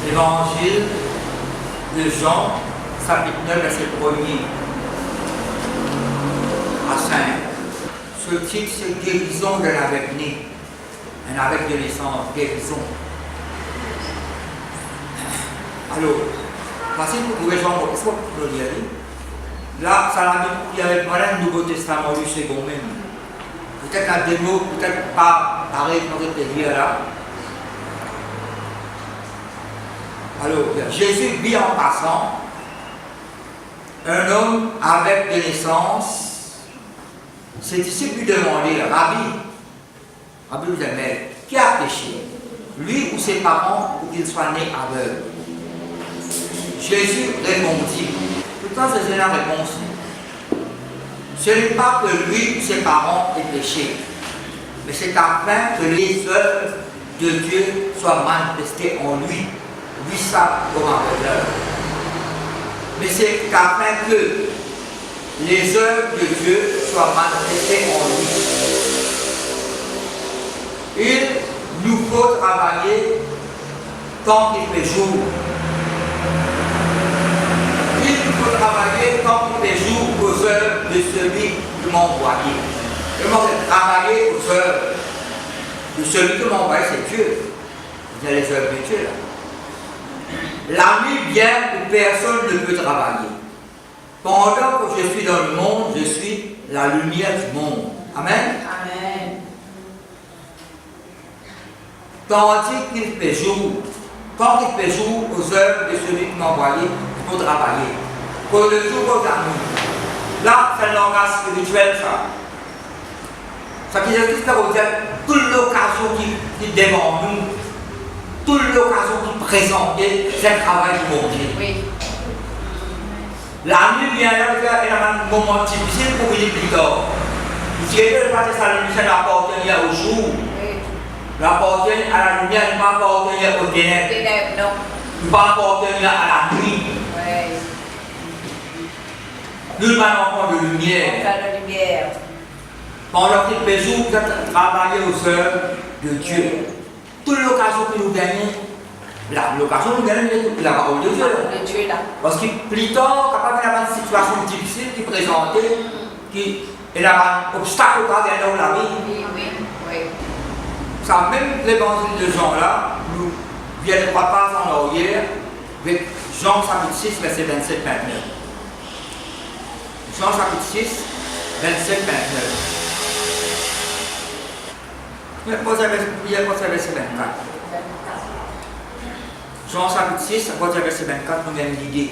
Évangile de Jean, chapitre 9, verset 1er à 5. Ce titre, c'est guérison d'un aveugle-né. Un aveugle de naissance, guérison. Alors, voici que vous pouvez voir, est-ce que vous pouvez le lire? Là, ça l'a mis avec moi le Nouveau Testament du second même. Peut-être un démo, peut-être pas pareil dans notre pays là. Alors, Jésus vit en passant, un homme avec de naissance, ses disciples lui demandaient, Rabbi vous aimez, qui a péché, lui ou ses parents, pour qu'il soit né aveugle? Jésus répondit, pourtant c'est la réponse. Ce n'est pas que lui ou ses parents aient péché, mais c'est afin que les œuvres de Dieu soient manifestées en lui. Lui ça comme aveugle. Mais c'est afin que les œuvres de Dieu soient manifestées en lui. Il nous faut travailler tant qu'il fait jour. Il nous faut travailler tant qu'il fait jour aux œuvres de celui qui m'a envoyé. Et moi, c'est travailler aux œuvres de celui qui m'a envoyé, c'est Dieu. Vous avez les œuvres de Dieu là. La nuit vient où personne ne peut travailler. Pendant que je suis dans le monde, je suis la lumière du monde. Amen. Amen. Tandis qu'il fait jour, tant qu'il fait jour aux œuvres de celui qui m'a envoyé, il faut travailler. Pour le jour aux amis. Là, c'est un langage spirituel, ça. Ça qui existe pour dire toute l'occasion qui est devant nous, toute l'occasion qui présente, c'est le travail du bon Dieu. Oui. La nuit vient là, il y a un moment difficile pour venir plus tard. Si Dieu pas que ça lumière appartenir au jour, appartenir à la lumière, il ne pas appartenir au ténèbres. Non. Il ne pas appartenir à la nuit. Oui. Nous sommes enfants de lumière. La lumière. Pendant qu'il fait jour, vous êtes travailler aux œuvres de Dieu. Toute l'occasion que nous gagnons, l'occasion que nous gagnons, c'est la parole de Dieu. De Dieu là. Parce que plus tard, capable d'avoir une situation difficile qui présentait, qui est un obstacle au cas dans la vie. Oui, oui, oui. Ça, même l'évangile de Jean là, nous vient de trois pages en arrière, avec Jean chapitre 6, verset 27-29. Jean chapitre 6, 27-29. Il y a pas verset 24. Jean chapitre 6, à partir du verset 24, nous avons l'idée.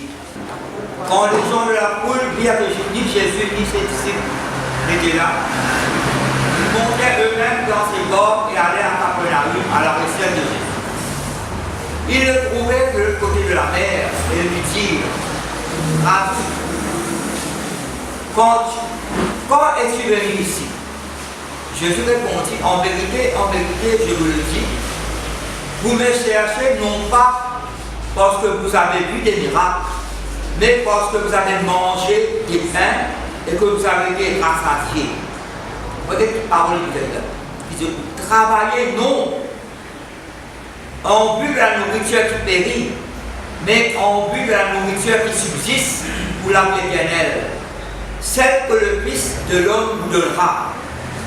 Quand les gens de la foule virent que ni Jésus ni ses disciples n'étaient là, ils montaient eux-mêmes dans ses bords et allaient à Capernaum à la recherche de Jésus. Ils le trouvaient de l'autre côté de la mer et lui dirent, Rabbi, quand es-tu venu ici? Jésus répondit, en vérité, je vous le dis, vous me cherchez non pas parce que vous avez vu des miracles, mais parce que vous avez mangé des pains et que vous avez été rassasiés. Regardez cette parole qui est là. Il dit, travaillez non en vue de la nourriture qui périt, mais en vue de la nourriture qui subsiste pour la vie éternelle, celle que le Fils de l'homme vous donnera.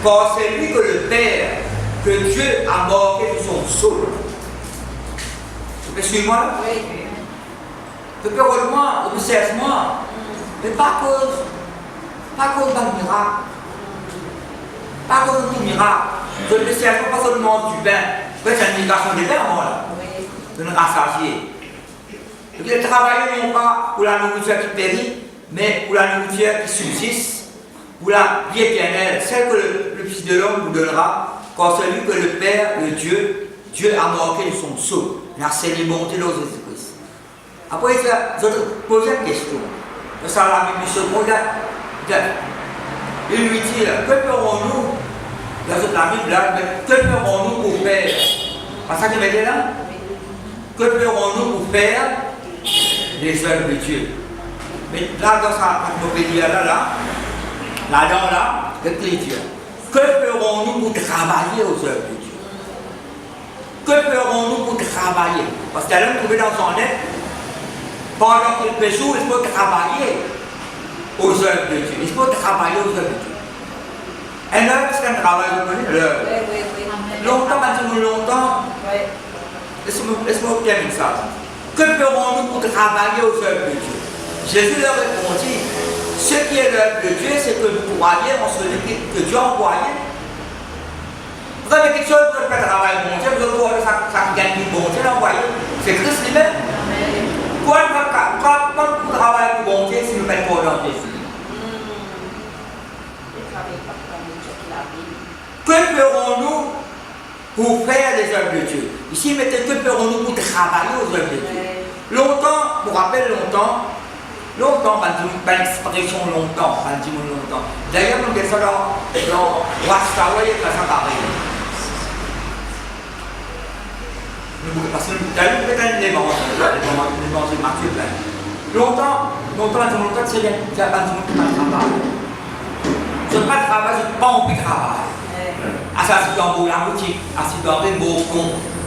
Car c'est lui que le Père, que Dieu a marqué de son sceau. Vous suivez-moi là? Oui. Tu peux moi, tu peux cesse-moi. Mais pas à cause d'un miracle. Pas à cause de tout miracle. Je ne cesse pas seulement du pain. C'est une migration des pains, moi là. Oui. De nous rassasier. Donc il travaille non pas pour la nourriture qui périt, mais pour la nourriture qui subsiste. Pour la vie éternelle, celle que le Fils de l'homme vous donnera, quand celui que le Père, le Dieu a marqué de son sceau, la célébrité de Jésus-Christ. Après, je te pose une question. Ça, la Bible se pose. Il lui dit, que ferons-nous? La Bible, là, que ferons-nous pour faire? C'est ça qu'il m'a dit là? Que ferons-nous pour faire les œuvres de Dieu? Mais là, dans sa pédia là-dedans, là, l'écriture. Que ferons-nous pour travailler aux œuvres de Dieu? Que ferons-nous pour travailler? Parce qu'elle est trouvée dans son être, pendant qu'il fait jour, il faut travailler aux œuvres de Dieu. Il faut travailler aux œuvres de Dieu. Un œuvre, c'est un travail, vous connaissez l'œuvre. Longtemps, maintenant, longtemps, laisse-moi terminer ça. Que ferons-nous pour travailler aux œuvres de Dieu? Jésus leur répondit, ce qui est l'œuvre de Dieu, c'est que nous croyons en celui que Dieu a envoyé. Vous avez quelque chose pour faire travail bon Dieu, vous allez voir ça gagne du bon Dieu, l'envoyé. C'est Christ lui-même. Pourquoi nous travaillons pour bon Dieu si nous mettons pas dans Jésus? Que ferons-nous pour faire les œuvres de Dieu? Ici, il mettait que ferons-nous pour travailler aux œuvres de Dieu? Longtemps, je me rappelle longtemps, une expression longtemps, longtemps. D'ailleurs, nous avons ça dans Wastawa, il y a ça pareil. Parce que nous avons peut-être l'évangile de Matthieu plein. Longtemps, c'est bien, il n'y a pas de monde qui n'a pas de travail. Je n'ai pas de travail, je n'ai pas envie de travail. Assis dans la boutique, assis dans les mots,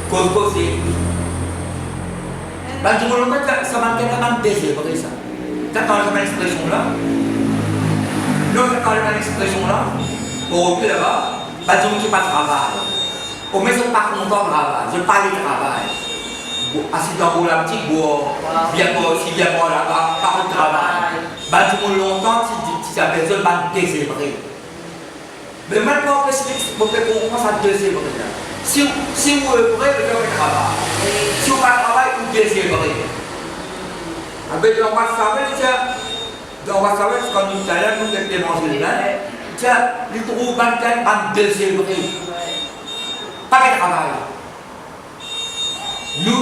causer. Ça m'a tellement baisé, vrai ça. T'entends cette expression-là? Nous, quand cette expression-là, au revue là-bas, je ne pas de travail. Au moins, je ne suis pas content de travail, je parle de travail. Assis dans la boutique, bien là-bas, pas de travail. Je me longtemps, si ça fait besoin de désébrer. Mais maintenant, on commence à désébrer. Si vous œuvrez, vous avez travail. Si vous n'avez pas de travail, vous désébrer. Avec dans WhatsApp, quand nous allons nous faire l'évangile, tiens, nous trouvons un désébrer. Pas de travail. Nous,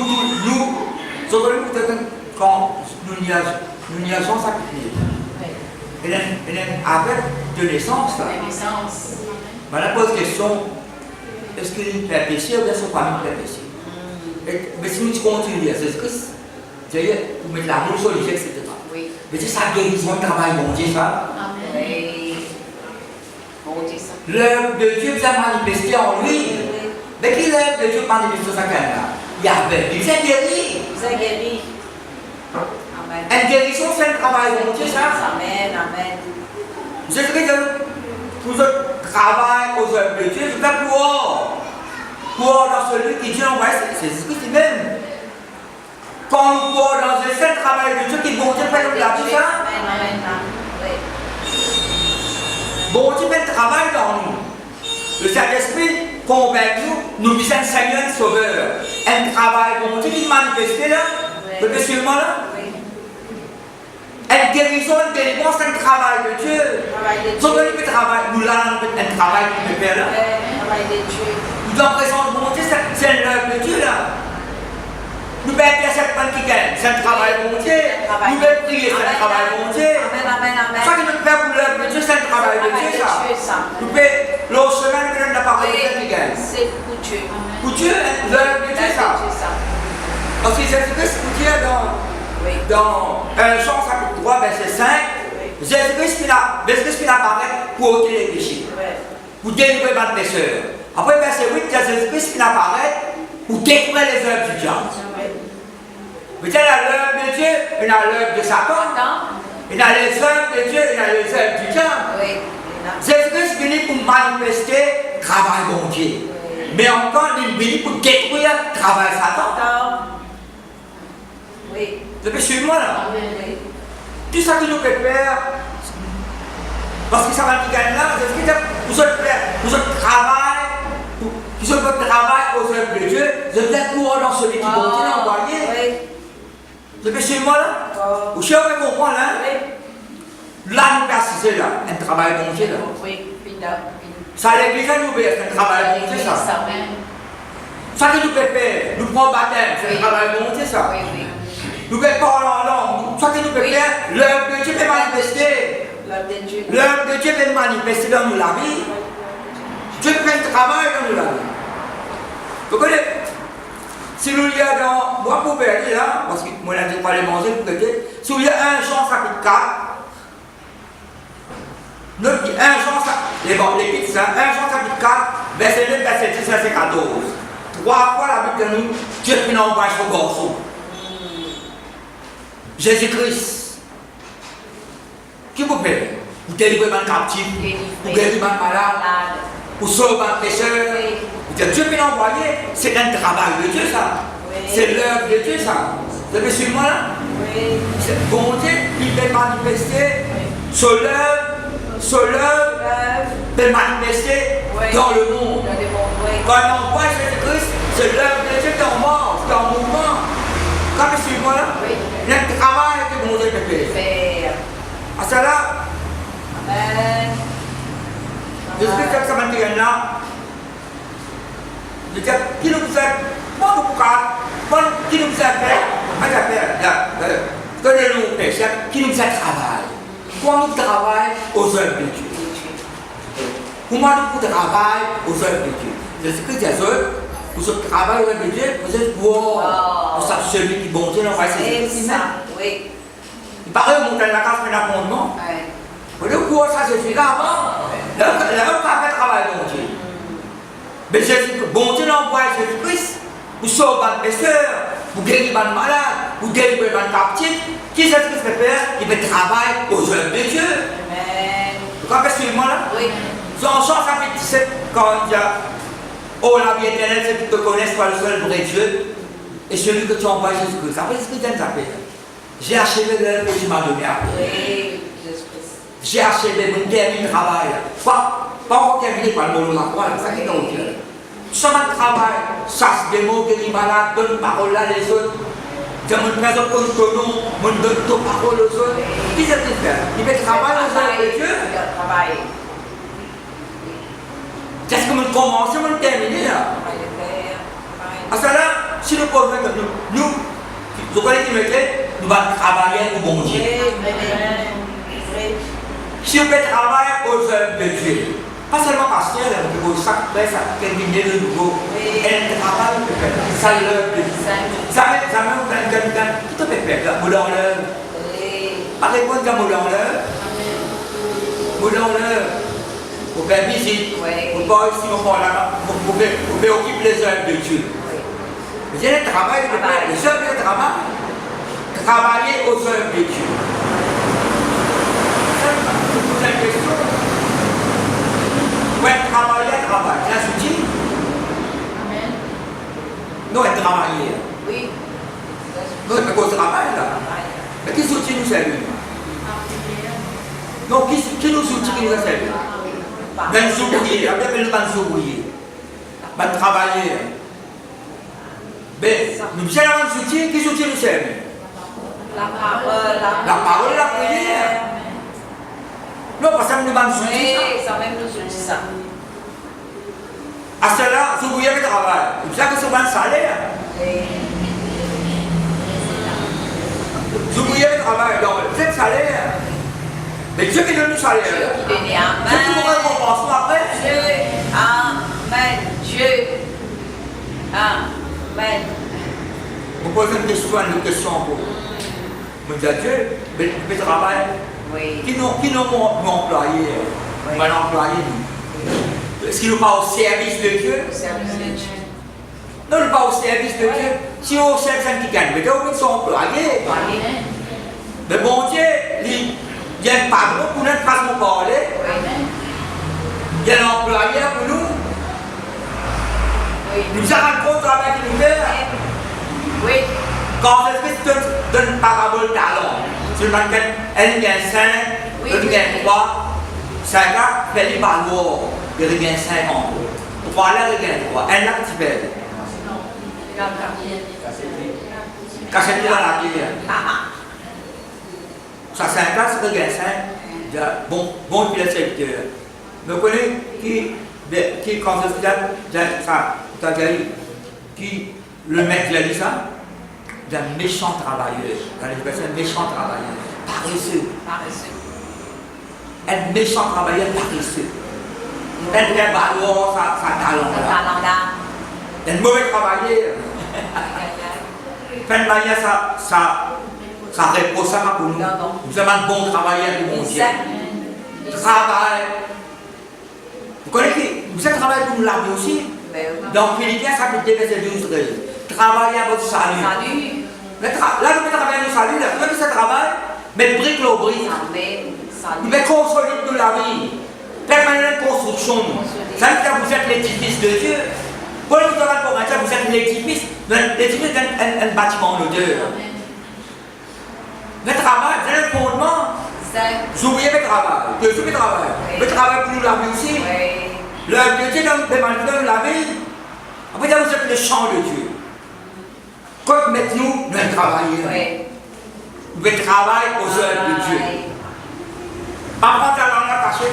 quand nous n'y avons ça qui est. Avec de naissance, là. La pose question, est-ce qu'il est fait péché ou bien son famille fait péché? Mais si nous continuons à Jésus-Christ, c'est-à-dire, vous mettez l'amour sur les gens, etc. Mais c'est ça guérison, le travail, bon Dieu, ça. L'œuvre de Dieu vous a manifesté en lui. Mais qui l'œuvre de Dieu manifesté dans sa carrière? Il y avait, il s'est guéri. Il s'est guéri. Une guérison, c'est un travail, bon Dieu, ça. Amen. Jésus-Christ, pour ce travail aux œuvres de Dieu, je fais pour dans celui qui Dieu envoie, c'est Jésus-Christ lui-même. Quand nous croyons dans un seul travail de Dieu qui bon Dieu fait la vie, ça. Bon Dieu fait le travail dans nous. Le Saint-Esprit convainc nous, nous disons Seigneur Sauveur. Un travail bon Dieu qui manifesté là, le seulement là. Une guérison, une délivrance, c'est un travail de Dieu. Son petit travail, nous l'avons un travail qui peut faire là. Nous avons présence de bon Dieu, c'est l'œuvre de Dieu là. Nous pouvons faire cette bonne qui gagne, c'est un travail de bon Dieu. Nous pouvons prier, c'est un travail de bon Dieu. Ça que nous faisons pour l'œuvre de Dieu, c'est un travail de Dieu ça. Nous pouvons, l'autre semaine, nous donnons la parole de Dieu qui gagne. C'est pour Dieu. Pour Dieu, l'œuvre de Dieu ça. Parce que Jésus-Christ, pour Dieu, dans 1 Jean chapitre 3, verset 5, Jésus-Christ apparaît pour ôter les péchés, pour délivrer les pécheurs. Après, verset 8, Jésus-Christ apparaît pour détruire les œuvres du diable. Vous savez, il y a l'œuvre de Dieu, il y a l'œuvre de Satan, il y a les œuvres de Dieu, il y a les œuvres du diable. Jésus-Christ venu pour manifester le travail de Dieu. Mais encore, il venu pour détruire le travail de Satan. Vous avez suivi moi là? Tout ça que nous pouvons faire, parce que ça va nous gagner là, vous autres travail aux œuvres de Dieu, vous êtes courant dans celui qui va vous envoyer. Vous avez suivi moi là? Vous savez comprendre là? Là, nous persistons là, un travail bon Dieu là. Ça l'église à nous, c'est un travail bon Dieu ça. Ça que nous pouvons faire, nous prenons baptême, c'est un travail bon Dieu ça. Nous pouvons parler en langue, ça que nous pouvons faire, l'œuvre de Dieu peut manifester. L'œuvre de Dieu peut manifester dans nous la vie. Dieu fait un travail dans nous la vie. Vous connaissez? Si nous y a dans, moi pour dire là, parce que moi je n'ai pas les manger pour dire, si il y a 1 Jean chapitre 4, 1 Jean, les pizzas, 1 Jean chapitre 4, verset 9, verset 10, verset 14. 3 fois la Bible nous, Dieu qui envoie son garçon. Jésus-Christ. Qui vous fait? Vous délivrez les captifs, vous guérissez les malades, vous sauvez les pécheurs. Dieu qui l'a envoyé, c'est un travail de Dieu ça. C'est l'œuvre de Dieu ça. Vous avez suivi moi là? C'est bon Dieu qui peut manifester son œuvre peut manifester dans le monde. Quand on envoie Jésus-Christ, c'est l'œuvre de Dieu qui est en mort, qui est en mouvement. Quand vous suivez moi là? Il y a un travail que bon Dieu peut faire. À cela, je suis que ça m'intéresse là. Je dis, qui nous fait? Qui nous fait? Donnez-nous péché, qui nous fait travail? Comment nous travaillons aux œuvres de Dieu? Comment nous travaillons aux œuvres de Dieu? Jésus-Christ dit aux œuvres, vous travaillez aux œuvres de Dieu, vous êtes pour celui qui bon Dieu l'envoie ses Oui. Il paraît au montagne de la case, mais l'abondement. Vous voyez quoi, ça je suis là avant? Là, on n'a pas travail bon Dieu. Mais Jésus, bon Dieu l'envoie Jésus-Christ, vous sauvez les pécheurs, vous guérissez les malades, vous délivrez les captifs. Qui c'est ce que fait faire? Il fait travail aux œuvres de Dieu. Vous comprenez suivez-moi là? Oui. Jean chapitre 17, quand il dit oh la vie éternelle, c'est que tu te connaisses toi le seul vrai Dieu et celui que tu envoies Jésus-Christ. Après, ce que tu as fait. J'ai achevé l'œuvre que tu m'as donné après. Oui, Jésus-Christ. J'ai achevé, je termine le travail. Pas encore terminé par le mot de la croix, ça qui est dans le cœur. Chemin de travail, chasse des mots, guérit malade, donne parole à les autres. Je me présente comme ton nom, je donne ton parole aux autres. Qui c'est qui fait? Il fait travailler aux œuvres de Dieu. Est-ce que je commence, je termine là? À cela, si nous pouvons nous, vous connaissez qui me dit, nous allons travailler au bon Dieu. Si on peut travailler aux œuvres de Dieu, pas seulement parce qu'elle a chaque fois, ça termine de nouveau. Elle travaille, ça l'œuvre de Dieu. Ça met quelqu'un qui te fait faire, vous dans l'œuvre. Par exemple, quand vous dans l'œuvre, vous dans l'œuvre, vous faites visite, vous pas ici, vous pouvez occuper les œuvres de Dieu. Vous allez travailler, les œuvres de travail, travailler aux œuvres de Dieu. Je vous pose la question. Ouais, travailler, c'est un outil. Amen. Non, elle travaille. Oui. Non, c'est qu'on travaille là. Mais quels outils nous servent? Non, qui nous outils qui nous a servi? Ben ouvriers, on appelle les ouvriers. Ben travailler. Mais nous avons un outil, quels outils nous servent? La parole, la prière. Non, parce que ça nous demande ça. Oui, ça même nous dit ça. À cela, vous voyez le travail. Vous savez que c'est un salaire. Vous voyez le travail, donc c'est le salaire. Mais Dieu qui donne le salaire. Dieu qui donne Amen. C'est pour récompense après. Dieu, Amen. Dieu, Amen. Vous posez une question pour vous. Vous dites à Dieu, mais le travail. Oui. Qui nous employé? Oui. Mal employé nous. Est-ce qu'il nous pas au service de Dieu? Au service de Dieu. Non, nous pas au service de Dieu. Si on service qui gagne, mais on sont employés. Mais bon Dieu, il y a un patron pour notre façon de parler. Il y a un employé pour nous. Oui. Nous avons un gros travail qui nous fait. Oui. Quand est-ce que tu donnes une parabole talent? Sur le mannequin, elle gagne 5, elle gagne 3, 5 ans, elle est pas lourd, elle gagne 5 ans. 3 là, elle gagne 3, elle là, tu fais. Cachez-toi dans la guerre. Ça 5 ans, c'est elle gagne 5, bon pilote secteur. Vous connaissez qui quand ça, qui le mec qui a dit ça? D'un méchant travailleur, dans l'expression méchant travailleur, paresseux. Un méchant travailleur paresseux. Un très balourd, ça talent là. Un mauvais travailleur. Fin de manière, ça repose ça pour nous. Nous sommes un bon travailleur du bon Dieu. Travail. Vous connaissez, vous êtes travaillé pour nous laver aussi. Dans Philippiens, chapitre 2, verset 12-13. Travaillez à votre salut. Salut. Là, nous travaillons au salut, là. Nous faisons ce travail, mais brique le brique. Amen. Nous Salut. mettons solide de la vie. Permanente construction. Ça veut dire que vous êtes l'édifice de Dieu. Pour le travail pour Matthieu, vous êtes l'édifice. L'édifice est un bâtiment de Dieu. Le travail, c'est le fondement. Vous oubliez le travail. Dieu le travail. Le travail pour nous la vie aussi. Le Dieu nous demande la vie. Après, vous êtes le champ de Dieu. Quand mettez-nous, nous allons travailler. Nous devons travailler aux œuvres de Dieu. Par contre, on a caché.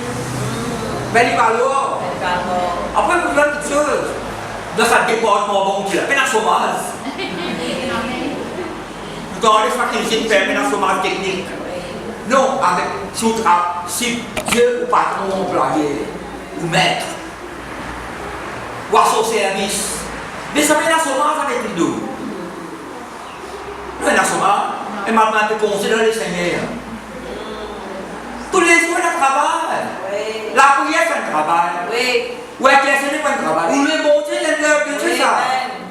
Mais il va alors. Après, vous voulez quelque chose. Dans sa département, bon Dieu, peine à chômage. Vous avez les facultés de faire un chômage technique. Non, avec si Dieu ou patron, employé, ou maître, ou à son service. Mais ça met un chômage avec les deux. Nous, un chômage, et maintenant, tu considères les seigneurs. Tous les jours, on travaille. La prière, c'est un travail. Ou est-ce que c'est un travail? Ou le bon Dieu, c'est l'œuvre de Dieu, ça.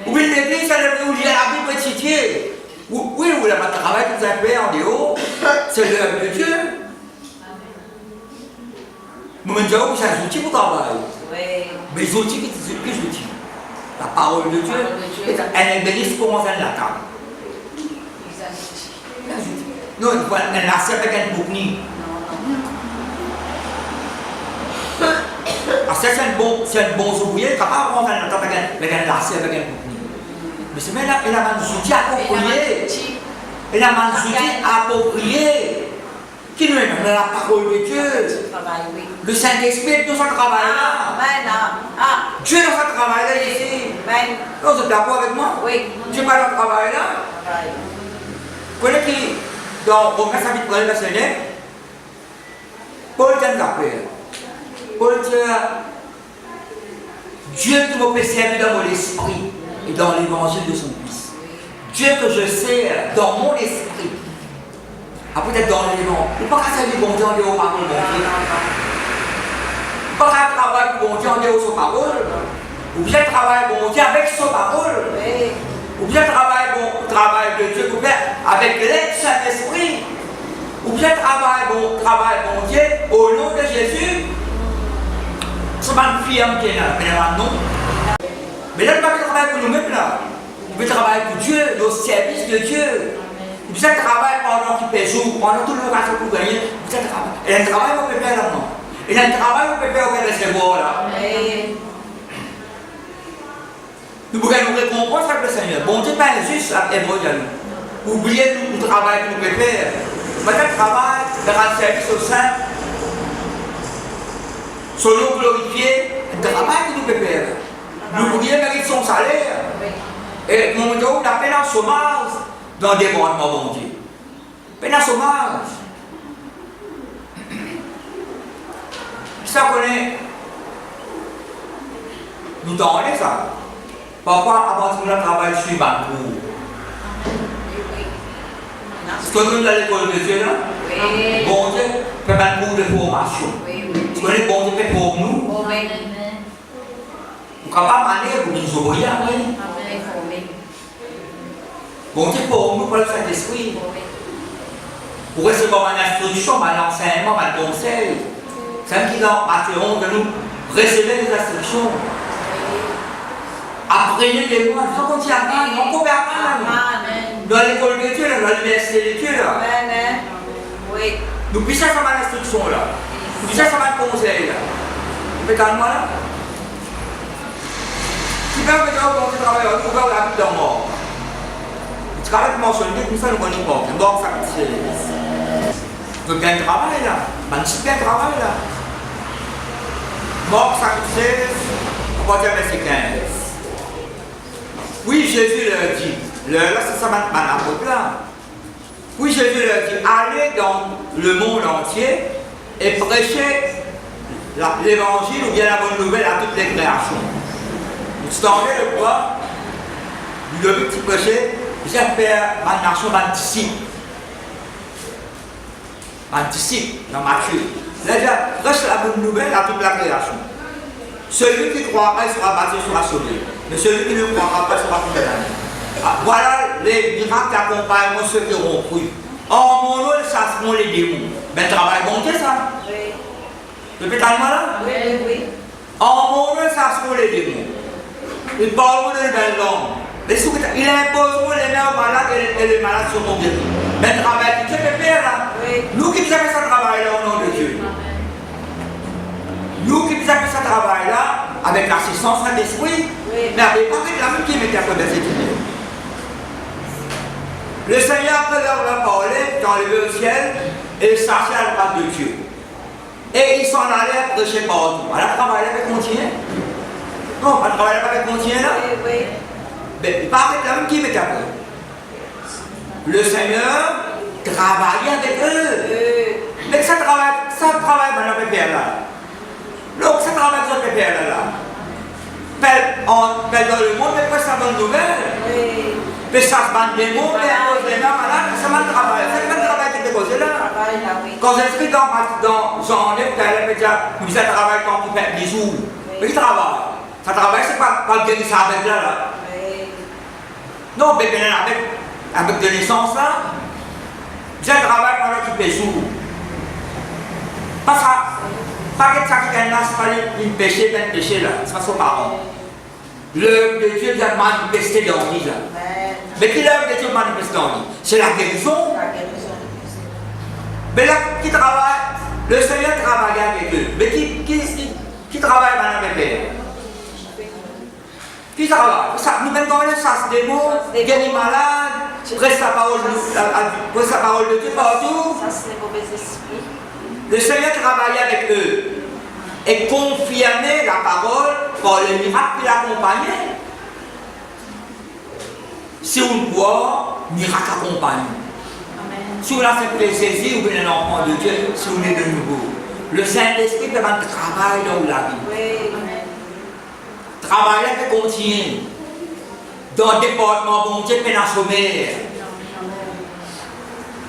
Ou l'église, c'est l'œuvre de Dieu, la Bible est étudiée. Oui, ou le travail que vous avez fait en dehors, c'est l'œuvre de Dieu. Nous me disons que c'est un outil pour travailler. Mais les outils, qu'est-ce que les outils? La parole de Dieu, elle est bénisse pour moi, elle la table. Non, elle a servi avec un bouclier. C'est un bon ouvrier capable de prendre un temps avec un lacet, avec un bouclier. Mais c'est même là, il a un outil approprié. Il a un outil approprié. Qui nous est la parole de Dieu. Le Saint-Esprit dans son travail là. Dieu dans son travail là ici. Vous êtes d'accord avec moi? Oui. Dieu pas dans le travail là. Vous voyez qui, dans Romains chapitre 1, verset 9, Paul tient l'appel. Paul dit, Dieu qui me fait servir dans mon esprit et dans l'évangile de son Fils. Dieu que je sers dans mon esprit. Après peut-être dans l'évangile. Il ne peut pas servir bon Dieu en dehors par mon Dieu. Il ne peut pas travailler pour bon Dieu en dehors de sa parole. Ou bien travailler bon Dieu avec sa parole. Ou bien travail de Dieu avec l'aide du Saint-Esprit. Ou bien travail bon Dieu au nom de Jésus. C'est pas une fille qui est là, mais non. Mais là, il ne peut pas travailler pour nous-mêmes là. Il peut travailler pour Dieu, au service de Dieu. Il peut travailler pendant qu'il paie jour, pendant tout le reste pour gagner. Il peut travailler. Et un travail, on peut faire là, non. Et un travail, on peut faire au recevoir là. Nous pouvons nous récompenser avec le Seigneur. Bon Dieu, pas juste à Hébreu, nous. Oubliez tout le travail que nous pouvons faire. Maintenant, le travail, de rendre service au Saint. Son nom glorifié, le travail que nous pouvons faire. L'ouvrier mérite son salaire. Et mon Dieu, on a peine en chômage dans des département, bon Dieu. Peine en chômage. Ça connaît. Nous t'en ça. Parfois, avant que nous travaillons sur ma cour. Est-ce que nous à l'école de Dieu là? Oui. Bon Dieu fait un cours de formation. Est-ce que les bon Dieu fait pour nous? Vous ne pouvez pas m'aller pour nous ouvrir après. Bon Dieu pour nous, pour le Saint-Esprit. Pour recevoir une instruction, un enseignement, un conseil. C'est qui dans Matthéon de nous recevoir des instructions. Apprenez les mots, il faut qu'on s'y apprenne, on peut apprendre. Dans l'école de Dieu, dans l'université de Dieu, là. Nous puissions faire l'instruction là. Nous puissions faire le conseil là. Vous faites calme là. Si vous avez un travail, vous pouvez la vie dans mort. Tu travailles pour mentionner, comme ça nous connaissons pas. Donc ça c'est. Vous avez un travail là. Un super travail là. Mort, ça c'est. On va dire verset 15. Oui, Jésus leur dit. Là, c'est ça maintenant là. Oui, Jésus leur dit, allez dans le monde entier et prêchez l'évangile ou bien la bonne nouvelle à toutes les créations. Vous entendez le quoi? Le but de prêcher, j'ai fait ma nation, ma disciple. Ma disciple dans Matthieu. Là, prêche la bonne nouvelle à toute la création. Celui qui croira sera baptisé, sera sauvé. Mais celui qui ne croira pas sera condamné. Ah, voilà les miracles qui accompagnent ceux qui auront cru. En mon nom, ça seront les démons. Mais travail bon Dieu, ça. Oui. Le pétale malin? Oui, oui, oui. En mon nom, ça seront les démons. Ils parleront de belles langues. Ils imposeront les mains aux malades et les malades seront guéris. Mais le travail que Dieu peut faire là. Oui. Nous qui faisons ce travail-là au nom de Dieu. Nous qui faisons ce travail-là avec l'assistance de l'esprit, Oui. mais avec pas que la même qui m'était à côté de cette idée. Le Seigneur, après leur parler, est enlevé au ciel et s'assit à la droite de Dieu. Et ils s'en allaient prêcher partout. Alors, le travail avec continuer. Non, le travail avec continuer là. Oui, oui. Mais pas avec la même qui m'était après. Le Seigneur travaillait avec eux. Mais ça travaille maintenant avec Père là. Donc, ça travaille avec Père là. Père dans le monde, mais ça donne nouvelle. Oui. Mais ça se bat des mots, mais à cause des mains malades, ça m'a travaillé. C'est le même travail qui était causé là. Travail là, oui. Quand j'écris dans Jean 9, elle avait déjà, vous avez travaillé quand vous faites des jours. Mais il travaille. Ça travaille, c'est pas le guérir ça avec là. Oui. Non, mais bien avec de naissance là, j'ai travaillé pendant qu'il fait jour. Pas ça. Pas que ça qui est là, c'est pas une péché, ben péché là. C'est pas son parent. L'œuvre de Dieu vient manifester dans lui là. Amen. Mais qui l'œuvre de Dieu manifeste dans lui? C'est la guérison. La guérison. Mais là, qui travaille, le Seigneur travaille avec eux. Mais qui travaille maintenant avec eux? Qui travaille? Nous-mêmes, quand on chasse des mots, guérir malade, presse la parole de Dieu partout. Ça, c'est les mauvais esprits. Le Seigneur travaillait avec eux et confirmait la parole par les miracles qui l'accompagnaient. Si on voit, miracle accompagne. Si on a fait saisir, ou bien un enfant de Dieu, si on est de nouveau. Le Saint-Esprit fait un travail dans la vie. Oui. Travail qui continue. Dans le département, bon Dieu, peine à sommaire.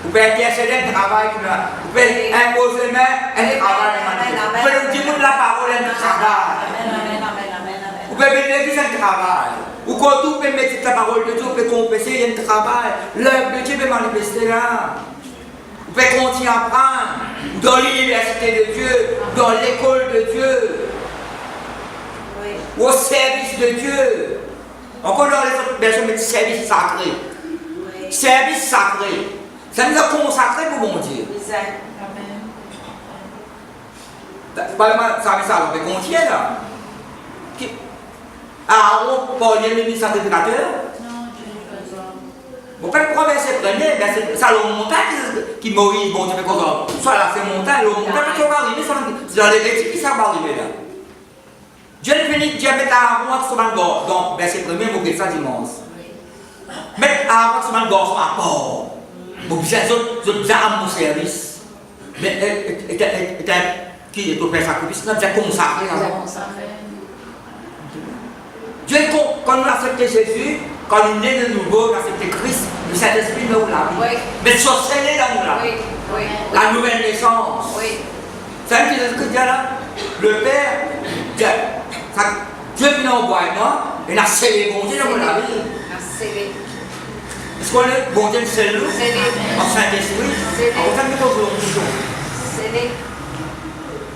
Vous pouvez intercéder un travail, vous pouvez imposer main, un travail. Vous pouvez nous dire la parole, un travail. Vous pouvez venir l'église, un travail. Ou quand vous pouvez mettre la parole de Dieu, vous pouvez confesser, un travail. L'œuvre de Dieu peut manifester là. Vous pouvez continuer à apprendre dans l'université de Dieu, dans l'école de Dieu, au service de Dieu. Encore dans les autres versions, mais service sacré. Service sacré. Ça nous a consacré pour mon Dieu. Pas le service sacré, mais contient là. Aaron, Paul, le ministre sacrificateur. Vous pouvez le verset premier, c'est Salomon montagne qui Moïse, bon Dieu fait comme ça. Soit là c'est montagne, le montagne qui va arriver, c'est dans les récits qui ça va arriver là. Dieu ne finit, Dieu met Aaron sur un gorge, donc verset premier, vous faites ça dimanche. Mettre Aaron sur un gorge à port. Vous avez besoin à mon service. Mais qui est au Père sacrifice, nous avons consacré à Dieu, quand nous acceptons Jésus, quand nous sommes nés de nouveau, nous acceptons Christ, le Saint-Esprit nous l'a mis. Mais sur scellé dans nous là. La nouvelle naissance. C'est un qui dit là, le Père, Dieu vient en bois et moi, et il a scellé bon Dieu dans la vie. Est-ce qu'on est bon Dieu de scellé en Saint-Esprit? En autant que nous faisons.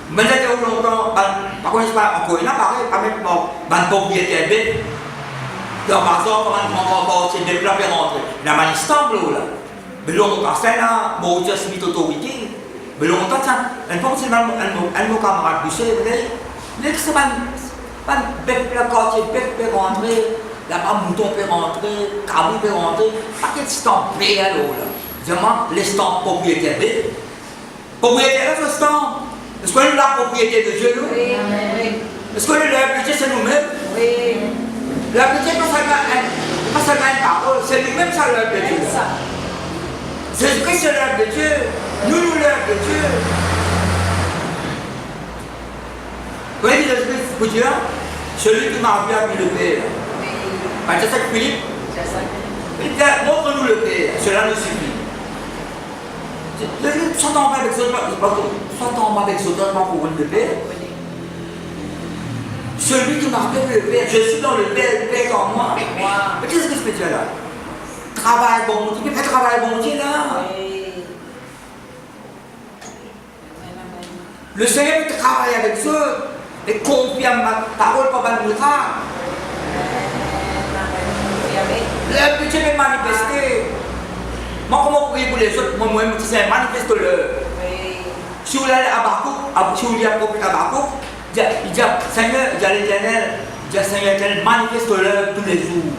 Maintenant, il y a longtemps, par contre, pas encore une pareil, pas même dans propriétaire bête. Donc, par exemple, quand on va développer rentrer, la man Istanbul là. Mais longtemps, c'est là, bon Dieu, c'est autorité. Mais longtemps, elle pense que c'est un mot camarade du chef, mais c'est pas bête, le quartier bête peut rentrer, là-bas, mouton peut rentrer, cabou peut rentrer, pas qu'il stamp B alors là. Vraiment, les stamps propriétaires bête. Propriétaire, c'est stamp. Est-ce qu'on est la propriété de Dieu, nous? Oui. Est-ce qu'on est l'œuvre de Dieu, c'est nous-mêmes? Oui. L'œuvre de Dieu, pas seulement une parole, c'est nous-mêmes, ça l'œuvre de Dieu. Jésus-Christ, c'est l'œuvre de Dieu. Nous, l'œuvre de Dieu. Vous voyez, Jésus-Christ, pour Dieu, celui qui m'a vu a vu le Père. C'est ça que Philippe? Il dit, montre-nous le Père, cela nous suffit. Soit en bas avec Zodan, pas pour une de Père. Celui qui m'a rappelé le Père, je suis dans le Père, le Père en moi. Moi. Mais qu'est-ce que je peux dire là? Travail, bon Dieu, mais pas travail, bon Dieu là. Oui. Le Seigneur peut travailler avec eux et confirme ma parole comme un miracle. Le petit peut manifester. Moi, comment prier pour les autres? Moi, je dis, manifeste-le. Si vous allez à Habakkuk, si vous lisez le prophète Habakkuk, il dit, Seigneur, il dit à l'Éternel, il dit, Seigneur éternel, manifeste-le tous les jours.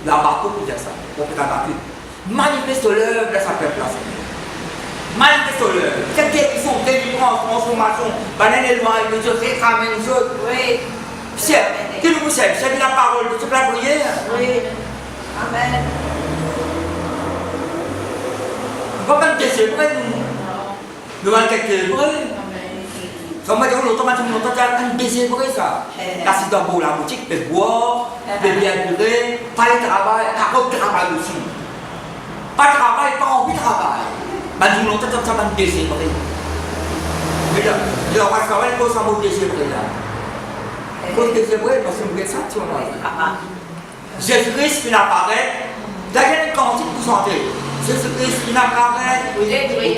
L'Habakkuk, il dit ça, le prophète Habakkuk. Manifeste-le dans sa peuple. Manifeste-le. Cette guérison, délivrance, transformation, banane et loin, il Dieu réclame les autres. Oui. C'est, que nous savons, c'est la parole, c'est la prière. Oui. Amen. On ne va pas nous décélébrer, nous. Nous allons être célébrés. Ça m'a dit, automatiquement, on va décélébrer ça. Là, c'est d'abord la boutique, peut boire, peut bien durer, pas le travail, pas de travail aussi. Pas de travail, pas envie de travail. Maintenant, on va nous décélébrer. Mais là, on va travailler pour ça, on va décélébrer là. Il faut décélébrer parce que vous êtes ça, tu vois. Jésus-Christ, il apparaît. D'ailleurs, une quantité pour santé. Jésus-Christ, il apparaît pour détruire,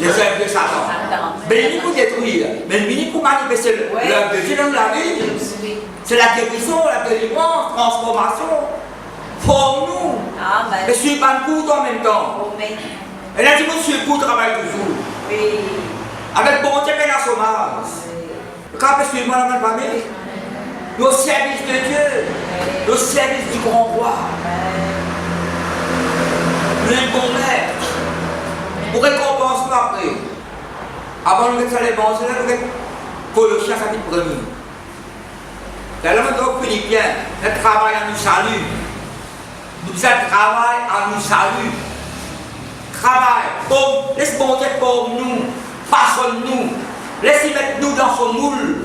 les œuvres de Satan. Mais il faut détruire, mais il faut manifester l'œuvre de Dieu dans la vie. C'est la guérison, la délivrance, la transformation. Forme-nous. Mais suis pas le coup en même temps. Et là, tu me suis pour travailler toujours. Avec bon Dieu, mais la sommage. Quand je suis moi dans ma famille, au service de Dieu, au service du grand roi. Le bon maître, pour récompenser après. Avant de mettre ça les bons, c'est là que Colossiens chapitre 1er. Dans l'homme de Philippiens, le travail à nous salue. Nous avons travail à nous salue. Travail, laisse bon Dieu pour nous, façonne-nous, laisse-y mettre nous dans son moule.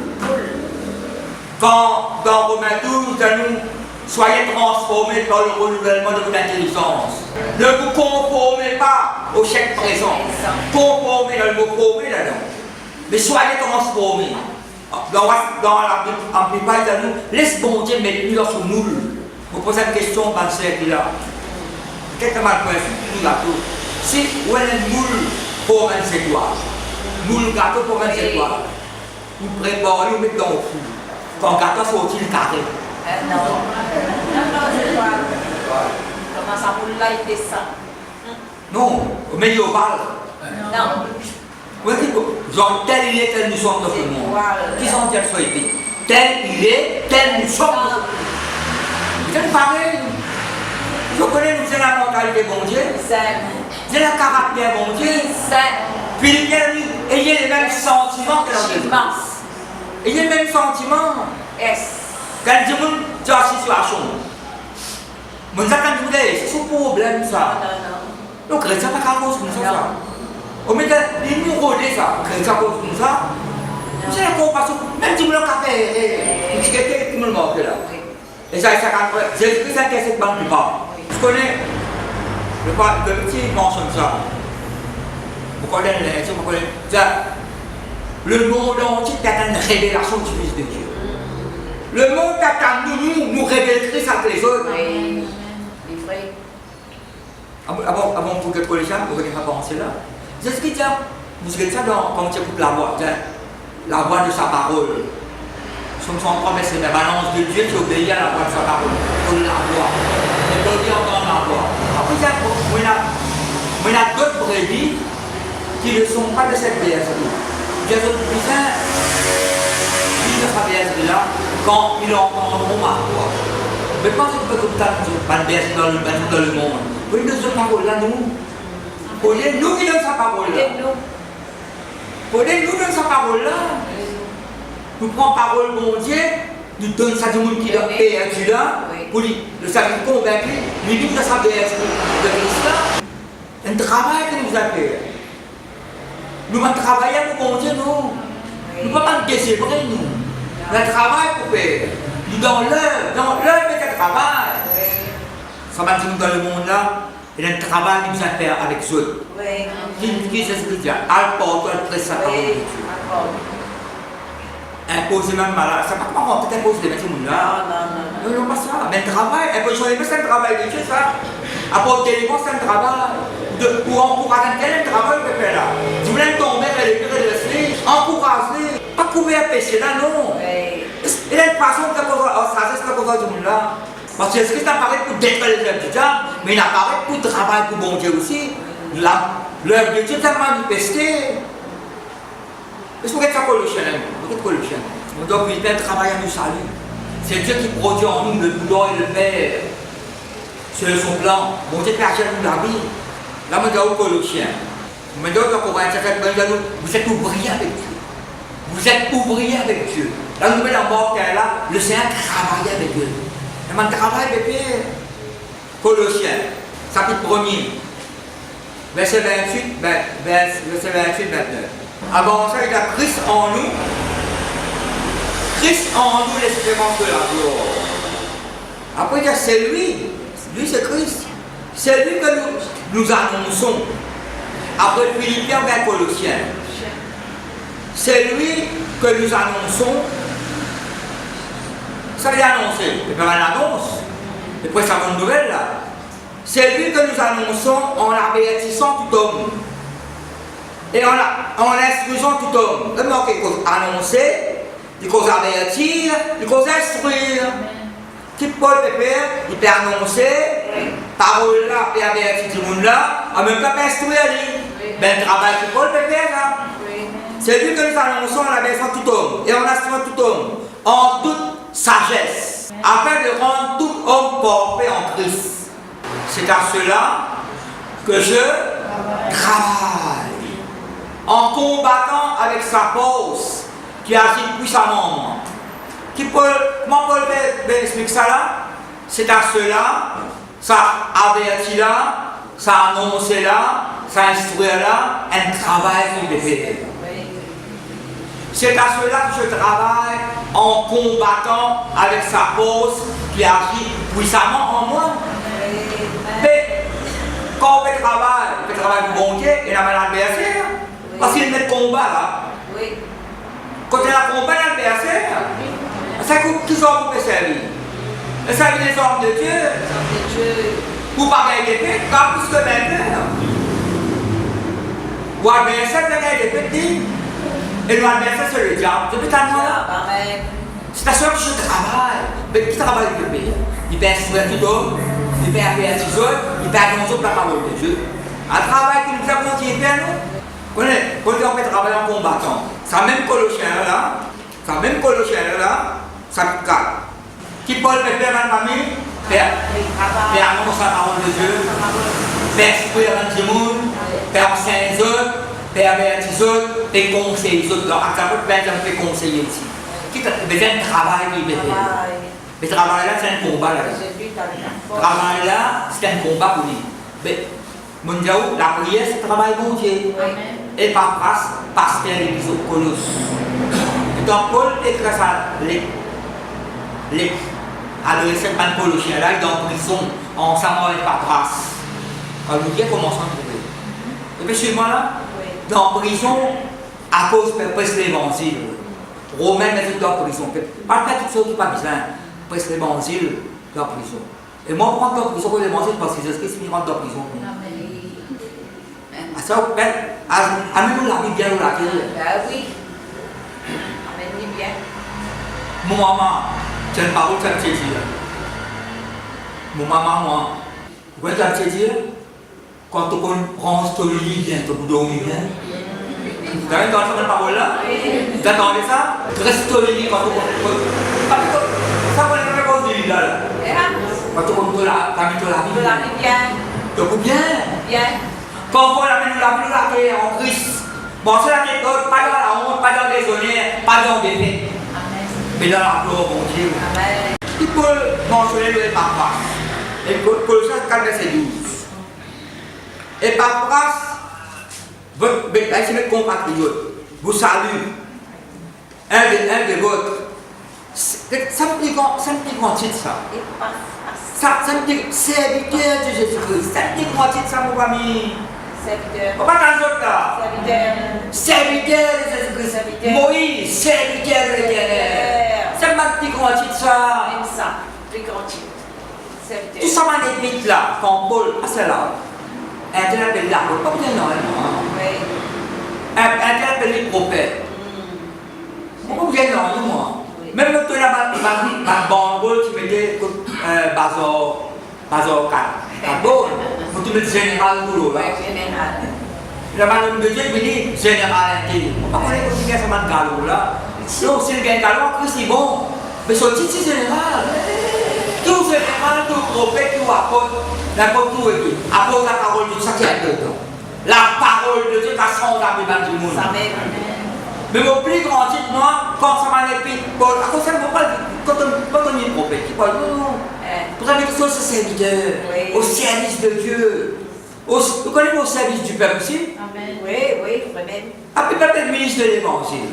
Quand dans Romains 12, nous soyez transformés par le renouvellement de votre intelligence. Ne vous conformez pas au chèque présent. Conformez dans le mot former là-dedans. Mais soyez transformés. Dans la Bible, en plupart de nous, laisse bon Dieu mettre nous dans son moule. Vous posez une question dans ce cercle là. Qu'est-ce que mal nous gâteau? Si vous avez un moule pour 27 étoiles, moule gâteau pour 27 étoiles, vous préparez, vous mettez dans le four. Quand le gâteau sortit le carré. Non, c'est pas. Comment ça vous l'a été ça? Non, mais il ovale. Non. Oui, genre tel il est, tel nous sommes dans ce monde. Qui sont dire soit été? Tel il est, tel nous sommes. C'est pareil. Je connais, nous c'est la mentalité bon Dieu. C'est le caractère bon Dieu. Puis il y a les mêmes sentiments que l'on a. Il y a les mêmes sentiments. Quand je dis dans la situation, je dis quand c'est un problème ça. Donc, les chrétiens pas cause comme ça. Au milieu de nous rôder ça, les chrétiens cause comme ça. C'est la compassion, même si vous l'avez fait, vous avez tout le monde là. Et ça, Jésus-Christ a fait cette bande du bas. Je connais le petit mentionne ça. Vous connaissez vous connaissez. Le monde entier attend une révélation du Fils de Dieu. Le monde attend nous révéler Christ à les autres. Oui, avant pour que les gens, vous regardez pas penser là. C'est ce qu'il dit. Vous regardez ça quand tu écoutes la voix de sa parole. Somme son promesse, c'est la balance de Dieu qui obéit à la voix de sa parole. Pour la voix. Et pour dire entendre la voix. Après, il y a d'autres brebis qui ne sont pas de cette bergerie. Il y a d'autres puissants qui de sa bergerie-là quand ils entendront ma voix. Mais pas que comme ça, pas de bergerie dans le monde. Pour nous donner sa parole là, nous. Pour nous qui donne sa parole là. Pour nous donne sa parole là. Nous prenons parole bon Dieu, nous donnons ça du monde qui a perdu là, pour lui, le salut convaincu, lui dit que ça perdu de Christ là. Un travail que nous avons fait. Nous allons travailler pour bon Dieu, nous. Nous ne pouvons pas nous décélébrer, nous. Nous avons un travail pour faire. Nous dans l'œuvre c'est un travail. Ça va dire dans le monde là, il y a un travail que nous allons faire avec eux. Qui c'est ce que dit? Alporte, elle presse sa parole de Dieu. imposer même malade. Ça va pas rentrer imposer des métiers là. Non. Non, pas ça. Mais le travail, imposition des métiers, c'est un travail de Dieu, ça. Apporter les c'est un travail. Pour encourager un travail, que fait là. Tu voulais tomber, mais les rester. Encourager. Pas couvrir à pécher là, non. Il y a une façon de faire ça, c'est ce qu'on va dire là. Parce que Jésus-Christ apparaît pour détruire les œuvres du diable, mais il apparaît pour travailler pour bon Dieu aussi. L'œuvre de Dieu est manifestée. Est-ce que vous êtes ça Colossiens? Vous êtes Colossiens. Donc il fait un travail à nous salut. C'est Dieu qui produit en nous le boulot et le père. C'est son plan. Mon Dieu fait nous la vie. Là, je dis aux Colossiens. Je dis aux Corinthiens, vous êtes ouvriers avec Dieu. Vous êtes ouvriers avec Dieu. La nouvelle mort qu'elle est là, le Seigneur travaille avec eux. Il y a un travail avec Pierre. Colossiens, chapitre 1er, verset 28, 29. Avant ça, il y a Christ en nous. Christ en nous, l'espérance de la gloire. Après, il y a c'est lui. Lui, c'est Christ. C'est lui que nous annonçons. Après Philippiens vers Colossiens. C'est lui que nous annonçons. Ça vient annoncer. Et puis on l'annonce. Et puis ça va une nouvelle là. C'est lui que nous annonçons en avertissant tout homme. Et en instruisant tout homme. Remarquez, il faut annoncer, il faut avertir, il faut instruire. Qui Paul peut faire, il peut annoncer, parole là, il peut avertir tout le monde là, en même temps, il peut instruire lui. Ben, le travail que Paul peut faire là. C'est lui que nous annonçons en avertissant tout homme et en instruisant tout homme, en toute sagesse, afin de rendre tout homme parfait en Christ. C'est à cela que je travaille, en combattant avec sa force qui agit puissamment en moi. Comment Paul explique ça là? C'est à cela, ça avertit là, ça annonce là, ça instruit là, un travail qui est fait. C'est à cela que je travaille en combattant avec sa force qui agit puissamment en moi. Mais quand on fait travail pour bon Dieu, il y a un adversaire. Parce qu'il met le combat là. Quand il y a un combat, l'adversaire, c'est qui sont pour me servir. Et ça vient des hommes de Dieu. Pour pas gagner des fêtes, pas plus que maintenant. Ou adversaire, il gagner des fêtes. Et l'adversaire, c'est le diable. Depuis tellement là. C'est à cela que je travaille. Mais qui travaille le pays? Il peut instruire tout homme, il peut avertir les autres, il peut annoncer la parole de Dieu. Un travail que nous avons dit faire nous. Quand on fait travailler en combattant, ça même Colossiens là, chapitre 4. Qui Paul peut faire dans la famille? Faire annoncer la parole de Dieu, faire instruire les gens, faire enseigner les autres, faire avertir les autres, faire conseiller les autres. Donc, à ça peut faire conseiller ici. Qui a besoin de travail qui est fait. Mais le travail là, c'est un combat là. Le travail là, c'est un combat pour lui. Mais, mon Dieu, la prière, c'est un travail bon Dieu. Et par grâce, pasteur de l'église au Colosse. Donc, Paul écrit ça, adressé à Colossiens là, il est en prison, ensemble avec par grâce. Alors, vous dites comment ça se trouve. Et puis, chez moi là, dans la prison, à cause de presque l'évangile. Romains mettent dans la prison. Pas de toutes choses qui pas besoin. Presque l'évangile dans la prison. Et moi, je rentre dans la prison pour l'évangile parce que Jésus-Christ rentre dans la prison. À ça, amène-nous la Bible bien ou la terre. Oui. Amène-nous bien. Mon maman, c'est une parole que tu dis. Mon maman, moi, vous voyez ce que tu dis? Quand on prend ce lit bien, tu peux dormir bien. Vous avez entendu cette parole-là? Vous entendez ça? Reste au lit quand on prend. Ça, on est pas cause du lit là. Quand on prend la Bible bien. Tu peux bien. Bien. Quand on amène la terre en Christ, bon, c'est la tête d'autre, pas dans la honte, pas dans les honneurs, pas dans les faits. Mais dans la gloire, mon Dieu. Il peut mentionner le Epapras. Et Colossiens 4, verset 12. Epapras, votre compatriote, vous salue. Un des vôtres. Ça me dit grand titre ça. Ça me dit serviteur de Jésus-Christ. Ça me dit grand titre ça, mon ami. Serviteur. On va pas dans les autres là. Serviteur. Serviteur de Jésus-Christ. Serviteur. Moïse, serviteur de l'Éternel. C'est ma petite grand titre ça. Même ça. Plus grand titre. Serviteur. Tout ça m'a dit là, quand Paul, ah c'est là. Un tel appelle l'apôtre, pas bien normalement. Oui. Un tel appelle le prophète. Pourquoi vous êtes là, moi? Même quand tu as ma bande, tu mettais Bazar 4 bonnes. Quand tu mets général boulot là. Oui, général. La madame de Dieu me dit général intégré. Pourquoi on est continué à ce man galop là? Donc si le gain galop, c'est bon. Mais son titre c'est général. Tout général, tout prophète, tout apôtre, n'importe où est apôtre la parole de Dieu, ça qui est dedans. La parole de Dieu qui a son âme dans tout le monde. Mais mon plus grand titre, moi, quand ça m'a épée, Paul, à cause de ça, quand on est prophète, il parle, non, pour avec toi, c'est serviteur, au service de Dieu. Vous connaissez au service du peuple aussi? Amen. Oui, vraiment. Après, peut-être ministre de l'évangile.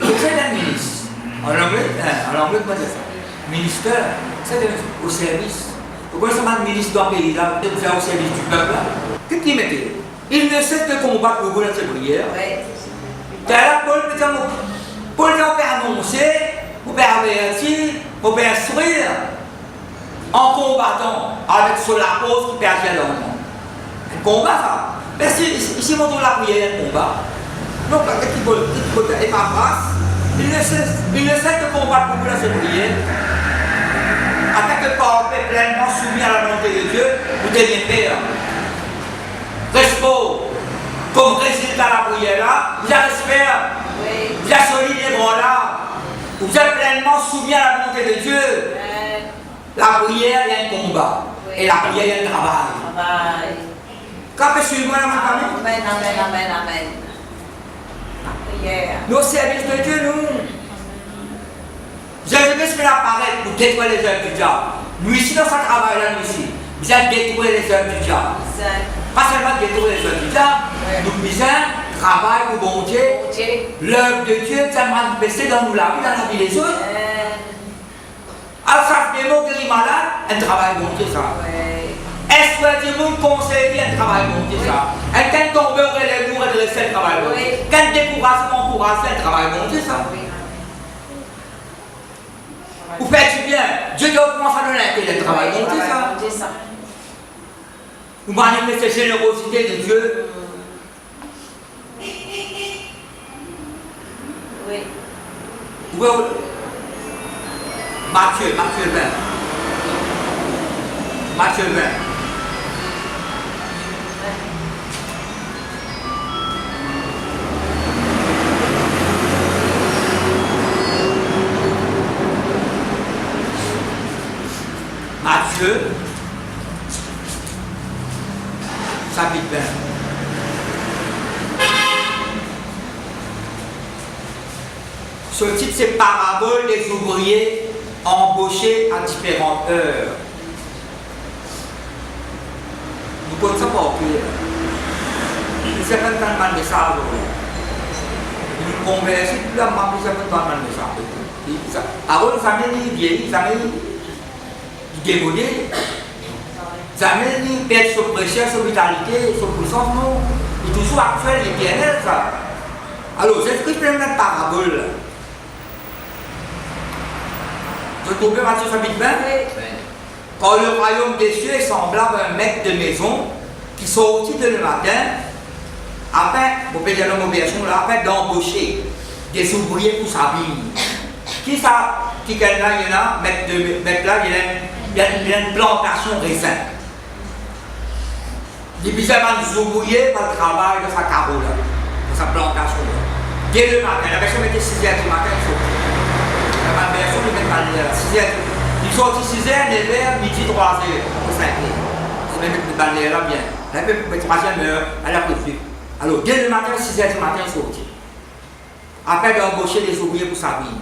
C'est un ministre. En anglais, comment c'est ça? Ministère, c'est au service. Vous connaissez le ministre d'un pays là, vous êtes au service du peuple là? Qu'est-ce qu'il mettait? Il ne cesse de combattre pour vous dans ses prières. Là, Paul peut annoncer, vous pouvez avertir, vous pouvez instruire en combattant avec sur la cause qui perdait dans le monde. Un combat ça. Mais si on trouve la prière, un combat. Donc, Paul est ma face, il ne cesse de combattre pour vous dans ses prières. Afin que Paul soit pleinement soumis à la volonté de Dieu, vous deviez faire. Respect. Comme résultat de la prière là, vous avez respect, vous avez solide les bras là, vous êtes pleinement soumis à la volonté de Dieu. La prière, il y a un combat. Et la prière, il y a un travail. Quand vous suivez moi dans ma famille? Amen. La prière. Nos services de Dieu, nous. Jésus-Christ fait apparaître pour détruire les œuvres du diable. Nous ici, dans ce travail-là, nous ici, vous allez détruire les œuvres du diable. Pas seulement détruire les œuvres du diable, nous misons, travail pour bon Dieu. L'œuvre de Dieu s'est manifestée dans nous la vie, dans la vie des autres. Alors ça fait des mots qui sont malades, un travail bon Dieu ça. Est-ce que du monde conseille un travail bon Dieu ça? Et quand on veut les lourds et redresser un travail bon Dieu. Quand découragement encourage un travail bon Dieu ça. Vous faites du bien, Dieu doit commencer à donner un travail bon Dieu ça. Vous manifestez la générosité de Dieu. Oui. Matthieu 20. Matthieu 20. Matthieu, chapitre 20. Ce titre, c'est Parabole des ouvriers embauchés à différentes heures. Nous connaissons pas au clair. C'est pas un mal de ça. Nous conversons, plus la main, c'est pas un mal de ça. Avant, ça m'a dit vieilli, ça m'a dit démodé. Ça m'a dit perdre sur pression, sur vitalité, sur puissance, non. Il est toujours actuel, il est bien ça. Alors, j'ai pris une parabole. Vous trouvez Matthieu chapitre 20? Quand le royaume des cieux est semblable à un maître de maison qui sortit le matin afin, vous pouvez dire l'homme version là, afin d'embaucher des ouvriers pour sa vie. Qui ça? Qui là, il y en a, maître là, il y a une plantation raisin. Il y a des ouvriers pour le travail de sa carreau là, de sa plantation là. Dès le matin, la version était 6h du matin, il faut. La version de mettre à 6h. Ils sont 6h, 9h, midi, 3h, 5h. C'est même le balai là bien. La 3e heure, elle a prévu. Alors, dès le matin, 6h du matin, ils sortent. Après d'embaucher des ouvriers pour sa vie.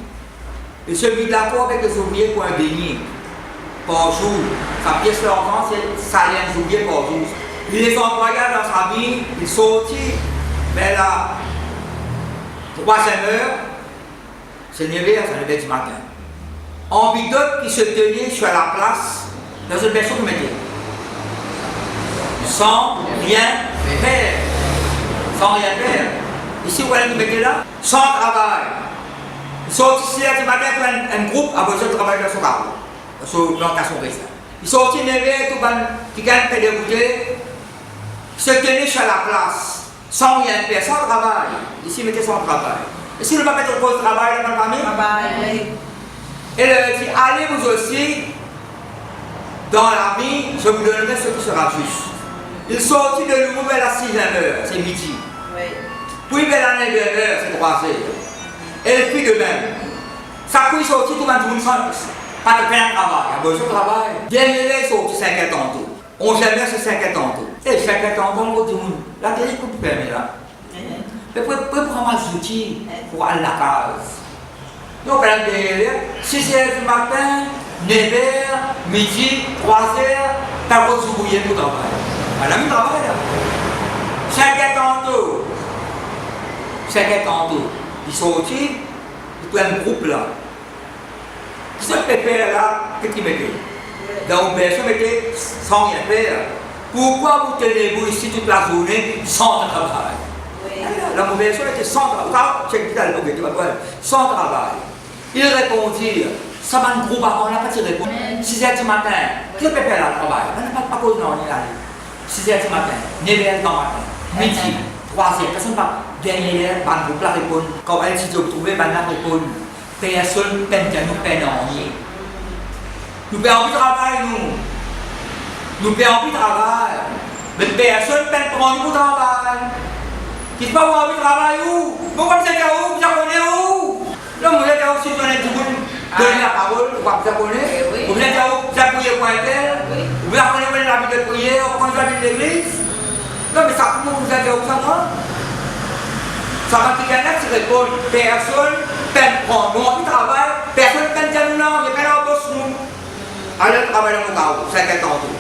Et se mit d'accord avec les ouvriers pour un béni par jour. Sa pièce d'argent, c'est salaire des ouvriers par jour. Il les envoya dans sa vie, il sortit vers la 3e heure. C'est 9h, c'est 9h du matin. En vit d'autres qui se tenaient sur la place, dans une personne qui mettait sans rien Faire. Sans rien faire. Ici, vous allez nous mettre là, sans travail. Ils sont ici là, du matin, un groupe a besoin de travailler dans son carreau, sur l'orientation précise. Ils sont sortis 9h, tout le monde qui gagne pas d'écouter, se tenir sur la place, sans rien faire, sans travail. Ici, mettez sans travail. Et si vous ne pas mettre au poste de travail dans la famille, et leur dit, allez vous aussi dans la vie, je vous donnerai ce qui sera juste. Ils sont sortis de nouveau vers la 6h, c'est midi. Puis vers la 9h, c'est 3h. Et le prix de même. Ça peut sortir tout le monde pas de faire un travail, il y a besoin de travail. Dernier, ils sortent 5 heures tantôt. On jamais c'est 5 heures tantôt. Et 5 heures tantôt, on dit, la télé coupe fermée là. Mais pour prendre des outils pour aller à la case. Donc, derrière, 6 heures du matin, 9 heures, midi, 3 heures, t'as votre soubrier pour travailler. Elle a mis le travail là. 5 heures tantôt. 5 heures tantôt. Ils sont sortis, ils prennent un groupe là. Ce pépère là, qu'est-ce qu'ils mettaient? Donc, personne mettait sans rien faire. Pourquoi vous tenez-vous ici toute la journée sans travail? La mauvaise chose était sans travail. Sans travail. Ils répondirent, ça va un groupe avant, on n'a pas tiré répondre. 6 h du matin, qui peut faire le travail? On n'a pas cause non, 6 h du matin, 9 h dans le matin, midi, 3 h, personne pas derrière, un groupe la répond. Quand elle s'est retrouvée, elle répond. Personne peine de nous peine en rien. Nous payons plus de travail, nous. Nous payons plus de travail. Mais personne peine pour nous pour travail. Qui ne peut pas avoir envie de travail où? Vous connaissez où? Vous connaissez où? Là, vous êtes aussi dans les gens donner la parole, vous connaissez? Vous êtes où? Vous appuyez pour un tel? Vous apprenez la vie de prière, vous connaissez la vie de l'église? Non, mais ça, comment vous êtes où ça va? Ça va qui gagne, c'est répondre. Personne peine prendre. Nous, on travaille, personne peine dire non, il n'y a pas d'embauche nous. Allez travailler dans mon carreau, 5 heures tantôt.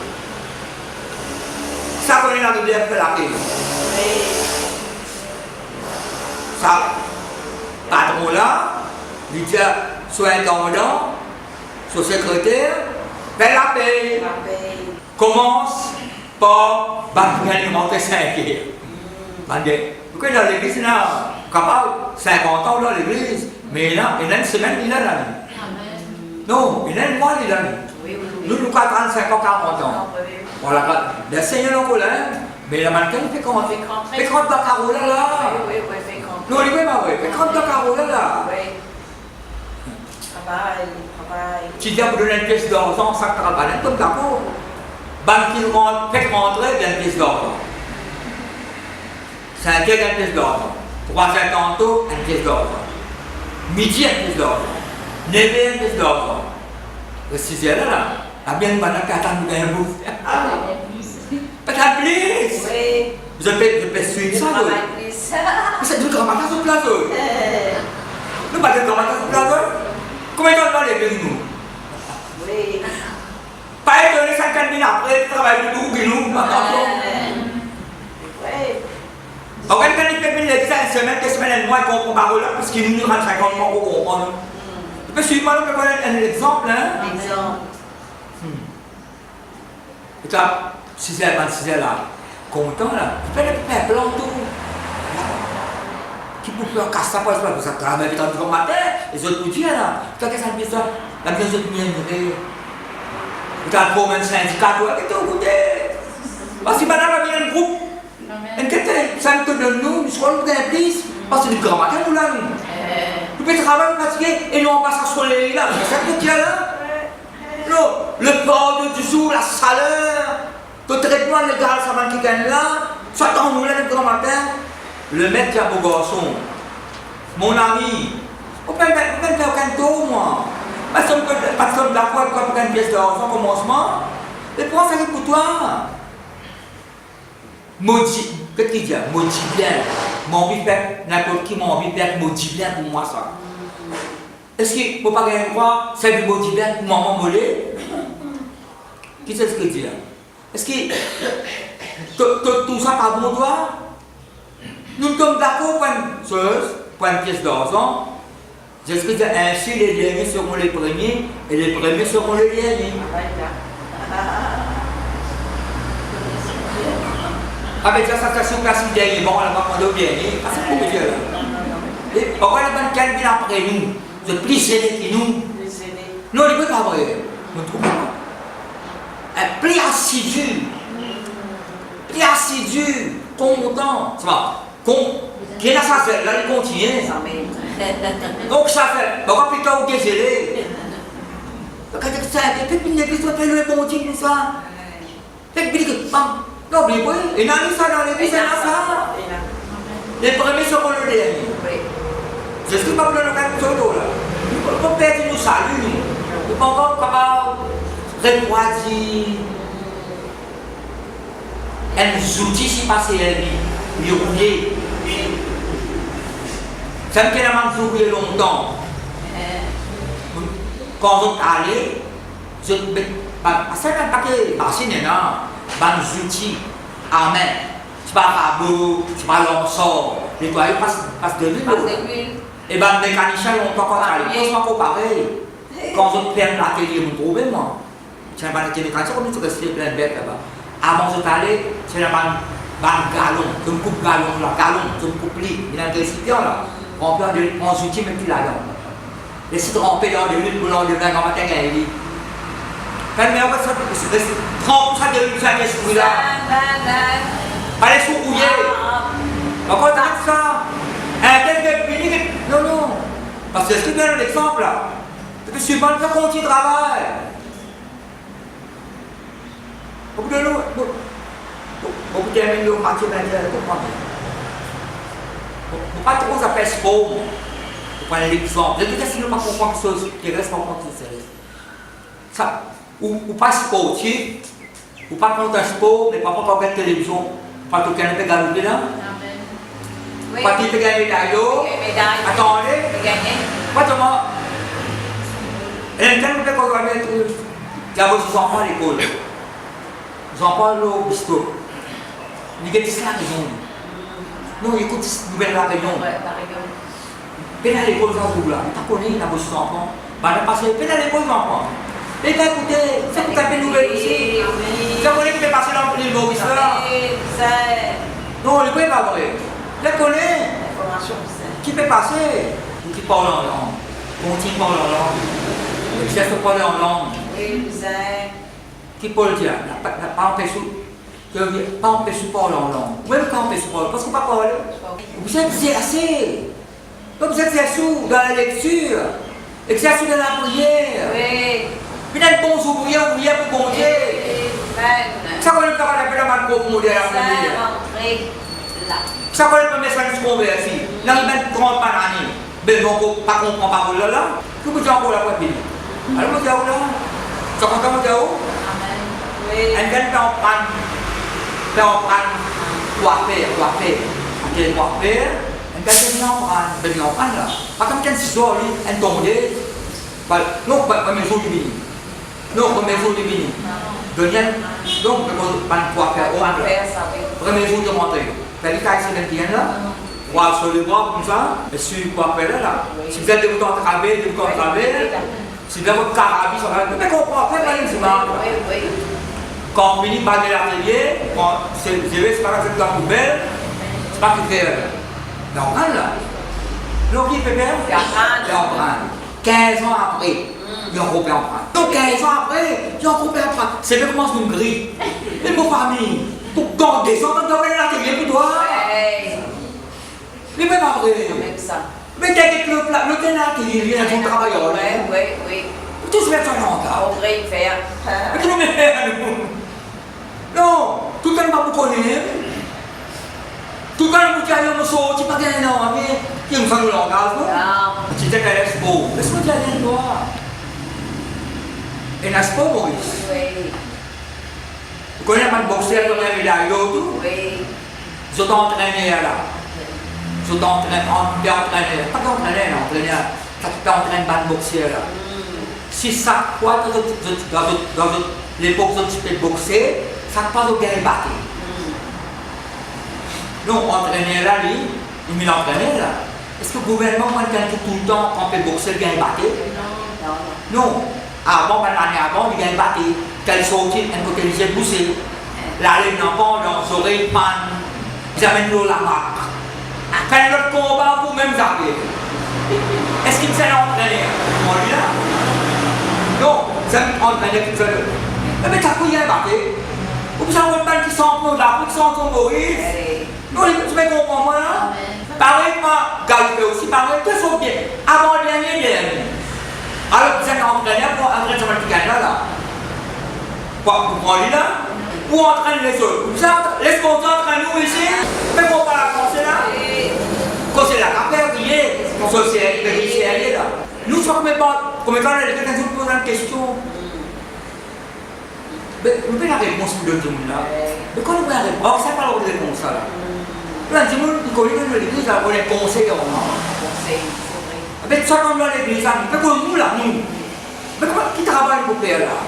Ça, on est dans le Bible, fait la paix. Ça, patron là, il dit, soit intendant, soit secrétaire, fait la paix. Commence par gagner 5 heures. Pourquoi dans l'église, là, capable, 50 ans dans l'église, mais là, il y a une semaine, il a l'année. Non, il y a un mois, il a l'année. Nous, nous, 35 ans, 40 ans. Voilà, le Seigneur nous l'aime, mais le mannequin, il fait comment? Fait 30 carreaux là, là. Oui, fait 30. Non, il est pas vrai, fait 30 carreaux là, là. Oui. Travail. Tu dis, vous donnez une pièce d'argent, ça ne travaille pas, comme d'accord. Banque qui fait rentrer, il y a une pièce d'argent. 5 heures, une pièce d'argent. 3 heures tantôt, une pièce d'argent. Midi, une pièce d'argent. 9 heures, une pièce d'argent. 6 heures là, la bien madame qui attend de bien vous. Peut-être plus. Oui. Je peux suivre ça. C'est du grand matin sur place. Nous pas de grand matin sur place. Combien de temps les deux nous? Oui. Pas donner 50 000 après, travailler pour nous, nous. Oui. On va faire une semaine, 2 semaines, un mois, qu'on comprend pas là, parce qu'il nous rend 50 mois pour comprendre. Tu peux suivre, moi, on peut prendre un exemple, hein? Exemple. Et toi, 6 heures, 26 heures là, content là, tu fais le plan tout. Qui peut faire casser ça pour ça travaille vite en matin, les autres nous disent là, tu as qu'est-ce que ça la maison de mienne, tu as pour un syndicat, tu as tout côté. Parce que madame a bien un groupe. Et que ça nous donne nous, nous sommes dans l'église, parce que c'est du grand matin nous là. Nous pouvons travailler fatigué et nous on passe à soleil là, c'est ça que tu as là. Non, le port du jour, la chaleur, le traitement légal, ça va qui gagne là, soit dans nous là le grand matin, le maître qui a beau garçon, mon ami, on peut faire aucun tour moi. Parce que personne d'accord avec une pièce d'argent au commencement, et pourquoi ça arrive pour toi? Maudit, qu'est-ce qu'il dit? Maudit bien. Mon envie de faire, n'importe qui m'a envie de faire maudit bien pour moi ça. Est-ce qu'il ne faut pas gagner quoi? C'est du maudit bien pour maman mollet? Qui c'est ce qu'il dit là? Est-ce que tout ça pas bon toi? Nous sommes d'accord pour une chose, pour une pièce d'argent. C'est ce que dit ainsi les derniers seront les premiers et les premiers seront les derniers. Avec la sensation classique derrière, bon, on va prendre bien, parce que pour Dieu. Et pourquoi la bonne calme vient après nous? De plus serré que nous? Non, il ne peut pas vrai. On trouve pas. Un plus assidu, content, ça va. Qui est là, ça fait, là, il continue. Donc, ça fait, pourquoi plutôt vous désolé? Quand tu sais, tu peux pas faire le bon Dieu, ça. Tu peux pas. Non, mais oui, il y a ça dans les vies, ça. Les premiers sont pour le dernier. Je ne suis pas pour le local de là. Nous pouvons perdre nos saluts. Nous pouvons pas refroidir. Un outil si passé à lui. Il rouillé. Ça me fait la même chose longtemps. Quand on est allé, je ne sais pas que c'est un outils à main. C'est pas rabot, c'est pas l'ensemble. Les toiles passent de l'huile. Et les mécaniciens n'ont pas encore allé. C'est pas pareil. Quand je perds l'atelier, vous trouvez moi. C'est un atelier mécanicien, comme tu restes plein de bêtes là-bas. Avant de t'aller, c'est un galon. Je me coupe galon là, galon, je me coupe lit. Il y a un récipient là. On peut en outils même plus là-dedans. Les sites remplis dans de l'huile pour l'en devenir en matin et lit. Mais on va se tremper ça de l'huile, ça est là. Allez, sous-rouiller. Pourquoi tu as ça? Non, non. Parce que c'est bien l'exemple là. C'est que suivant le continue de travail. Au bout de l'eau, au bout de l'eau, on va te pas trop ça fait sport. Vous prenez l'exemple. Je dis que si nous ne comprenons pas quelque chose qui reste en compte, ça. Ou pas sportif, ou pas contre un sport, mais pas pour regarder la télévision, pas tout le monde peut gagner là. Pas tout le monde peut gagner médaille. Attendez. Pas tout le monde. Et le temps que vous avez tout, il y a vos enfants à l'école. Les enfants au bistrot. Ils disent la raison. Non, écoute, nouvelle la réunion. Puis à l'école, ça se là. Tu connais, il y a vos enfants. Bah, parce que puis à l'école, les enfants. Et bien écoutez, c'est tout à fait nouvelle aussi. Vous connaissez qui peut passer dans l'île Maurice là? Non, il ne peut pas vrai. Je connais. Qui peut passer? Qui parle en langue. Continue parle en langue. Qui cherche à parler en langue. Qui peut le dire? Pas empêcher. Pas empêcher de parler en langue. Même pas empêcher de parler. Parce qu'on ne peut pas parler. Vous êtes exercé. Vous êtes exercé dans la lecture. Exercé dans la prière. Puis il y a de bons ouvriers pour bon Dieu. Ça qu'on ne peut pas appeler la main pour modèle à la prière. Ça qu'on ne peut pas mettre ça dans ce converti. Là, il met 30 bananes. Mais on ne peut pas comprendre par là. Que vous dites encore la poitrine. Alors, vous dites là. Ça compte vous dites où? Elle vient de faire quoi faire. Elle vient de faire. Ben non, pas là. Pas comme quand c'est ça, elle tombe. Non, pas mes jours du mini. Non, pas mes jours du mini. Donc, pas quoi faire. Premier jour de rentrée. T'as dit qu'à c'est bien là. Voir sur le bras comme ça. Et sur quoi faire là. Si vous êtes de vous entraver, si vous avez votre carabine, ça va. Mais comprends, faites pas une semence. Quand on finit par l'atelier, c'est pas que c'est dans la poubelle, c'est pas que c'est. Normal là. Donc il fait bien, il emprunte. 15 ans après, il emprunte. Donc 15 ans après, il emprunte. C'est bien comment c'est une grille. Et pour famille, pour garder ça, on doit venir l'atelier pour toi. Mais même après. Mais t'inquiète, le ténat qui vient de son travailleur. Oui. Tout se met sur l'entre. On devrait y faire. Mais tu le mets à nous. Non, tout le monde va vous connaître. Tout le monde qui a eu un saut, tu pas bien non, mais qui me semble langage, non? Tu t'es qu'à l'expo. Laisse-moi dire rien de toi. Et n'est-ce pas, Maurice? Oui. Vous connaissez pas de boxeur comme un médaille d'autre? Oui. Je t'entraînais là. Je t'entraînais, pas d'entraîneur. Ça t'entraîne pas de boxeur là. Si ça, quoi, dans l'époque où tu peux boxer, ça ne passe au gain battu. Donc, entraîner là, lui, il met l'entraîner là. Est-ce que le gouvernement, tout le temps, quand on peut boxer, le gain battu? Non. Avant, l'année avant, il gagne battu. Qu'elle sortit, un côté, il s'est poussé. la laine d'enfant dans les oreilles, panne, ils amènent l'eau la marque. Quand notre combat pour même zapper. Est-ce qu'il s'est entraîné? On lui là? Non, ça m'entraîne tout seul. Mais t'as quoi y a marqué? Ou bien on va qui sont là, qui sont Maurice. Non, tu vas comprendre moi là? Pareil, moi, Galipé aussi, pareil, tout sont bien. Avant le dernier. Alors, vous êtes entraîné pour entraîner sur le Canada là. Quoi, vous prenez là? Ou entraîne les autres? Comme ça, laisse-moi entraîner nous ici. Mais qu'on va la penser là? Quand c'est la capelle qui est, c'est là. Nous sommes comme étant les quelqu'un qui nous pose une question. Mais vous avez la réponse pour le monde là. Mais quand vous avez la réponse, alors ça parle de réponse là. Là, du monde qui connaît l'église, on est conseil en Conseil, mais ça comme dans l'église, mais comme nous là, nous. Mais comment qui travaille pour faire là?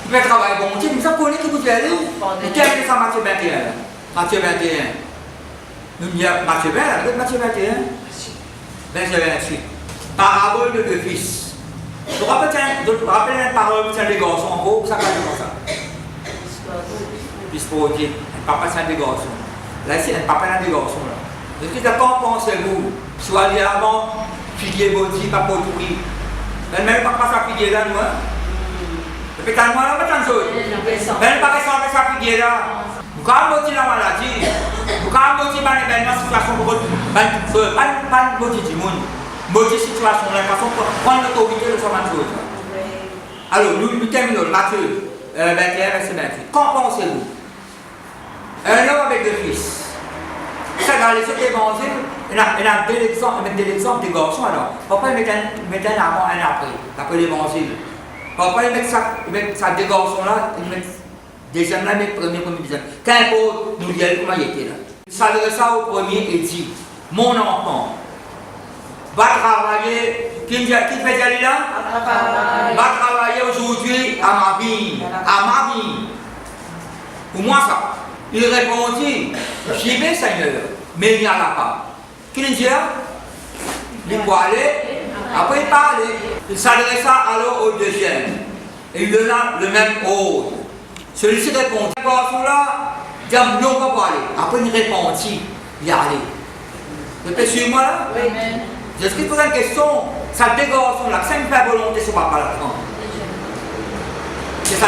Qui fait travailler bon Dieu, mais ça connaît qui vous dit aller. Et quel est ça Matthieu 21? Matthieu 21. Nous il y a Matthieu 20, Matthieu 21. Verset 28. Parabole de deux fils. Je vous rappelle une parole de des garçons en gros, ça va comme ça. Fils pour dire, papa c'est des garçons. Là ici, papa c'est des garçons là. Je dis, qu'en pensez-vous? Soit dit avant, figuier maudit, pas pour tout prix. Même pas sa figuier là, nous. Et puis quand moi là, pas tant de choses. Même pas ressembler sa figuier là. Vous avez maudit la maladie. Vous avez maudit la situation pour pas maudit du monde. Maudit situation là, façon pour prendre l'autorité de sa chose. Alors, nous terminons Matthieu 21, verset 28. Qu'en pensez-vous? Un homme avec deux fils. Ça, dans les autres évangiles, il y a des exemples des garçons alors. Papa il met un avant, un après, d'après l'évangile. Papa il met ça des garçons là, il met deuxième là, il met premier, deuxième. Qu'importe, nous disons comment il était là. Il s'adressa au premier et dit, mon enfant, va travailler, qui fait aller là? Va travailler aujourd'hui à ma vie. Pour moi ça. Il répondit, j'y vais Seigneur, mais il n'y en a pas. Qu'il dit là? Il faut aller, après il parlait. Il s'adressa alors au deuxième, et il donna le même ordre. Celui-ci répondit, ce garçon-là, dit non, on va pas aller. Après il répondit, il est allé. Vous pouvez suivre moi là? Oui. Je suis posé une question, ça deux garçons-là, ça me fait volonté sur papa là. C'est ça,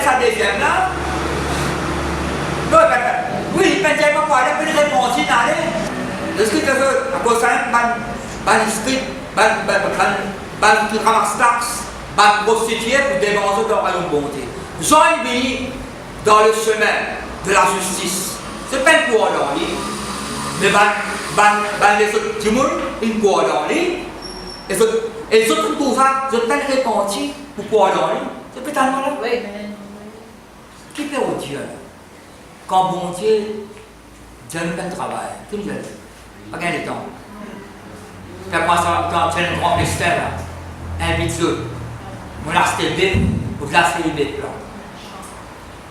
ça deuxième là. Non, oui, il ne pensait pas pour aller, puis il répondit d'aller. Le script de à cause de ça, qui ramasse taxe, prostituée pour dévancer dans le royaume de bonté. Jean est dans le chemin de la justice. C'est pas une cour dans lui, mais les autres du monde, une cour dans lui. Et les autres pour ça, je peine répondre pour cour dans lui. C'est peut-être là. Oui. Qui fait au Dieu? Quand bon Dieu, Dieu nous fait le travail, tout le monde, pas gagner de temps. Puis après ça, quand tu as un grand festin là, invite eux. Mon acheté bête, vous l'achetez bête là.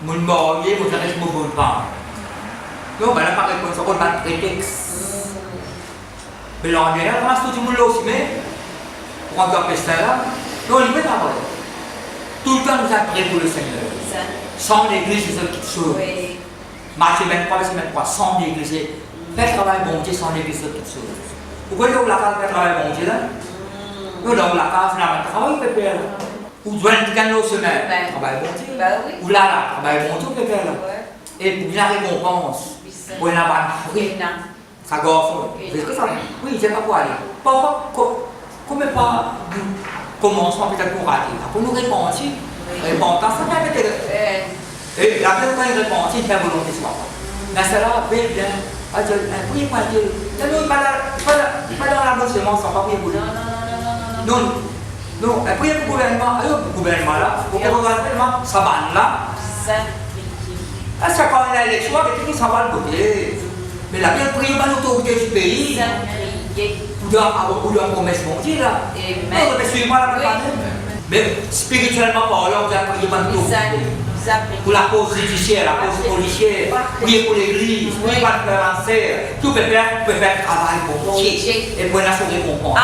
Mon marié, vous avez mon bon pain. Non, ben là, par exemple, on va un prétexte. Mais là, on est là, tout le monde là aussi, mais pour un grand festin là, non, il ne peut pas avoir. Tout le temps, nous avons prié pour le Seigneur. Sans l'église, c'est ce qui sauve. Matthieu 23, verset 23, sans l'église. Fais le travail bon Dieu, sans l'église, c'est ce qui sauve. Vous voyez où la case fait le travail bon Dieu là? Nous, là où la case, là, le travail fait faire là. Ou doit être gagné au semaine, travail bon Dieu. Ou là, travail bon Dieu fait faire là. Et pour bien récompense, pour y avoir un fruit, ça gorge. C'est ce que ça veut dire. Oui, je ne sais pas pour aller. Pourquoi, comme pas commencement peut-être pour rater. Pour nous répondre, répondre, ça peut être. Et la personne quand il répond, il fait volonté sur moi. Mais c'est là, bien, priez pour Dieu. Pas dans la bonne semence, on va prier pour lui. Non, priez pour le gouvernement là, pour que le gouvernement s'abandonne là. C'est quand il a l'élection, il s'en va le côté. Mais la bien prier pour l'autorité du pays. Ou dans la promesse mondiale là. Non, mais suivez-moi là, mais spirituellement parlant, vous avez prié pour l'autorité. Pour la cause judiciaire, la cause policière, prier pour l'église, prier pour le frère, tout peut faire travail pour Dieu et pour la sauver pour moi.